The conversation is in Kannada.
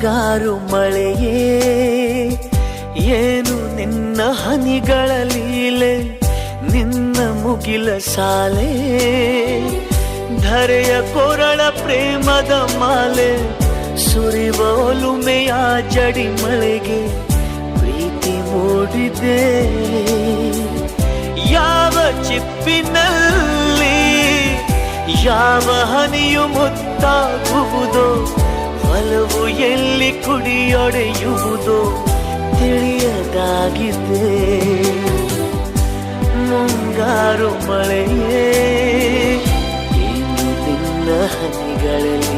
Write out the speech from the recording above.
ಮುಂಗಾರು ಮಳೆಯೇ ಏನು ನಿನ್ನ ಹನಿಗಳ ಲೀಲೆ, ನಿನ್ನ ಮುಗಿಲ ಸಾಲೆ ಧರೆಯ ಕೊರಳ ಪ್ರೇಮದ ಮಾಲೆ, ಸುರಿವ ಒಲುಮೆಯ ಜಡಿ ಮಳೆಗೆ ಪ್ರೀತಿ ಮೂಡಿದೆ. ಯಾವ ಚಿಪ್ಪಿನಲ್ಲಿ ಯಾವ ಹನಿಯು ಮುತ್ತಾಗುವುದೋ, ಒಲವು ಎಲ್ಲಿ ಕುಡಿಯೊಡೆಯುವುದೋ ತಿಳಿಯದಾಗಿದೆ. ಮುಂಗಾರು ಮಳೆಯೇ ಏನು ನಿನ್ನ ಹನಿಗಳಲ್ಲಿ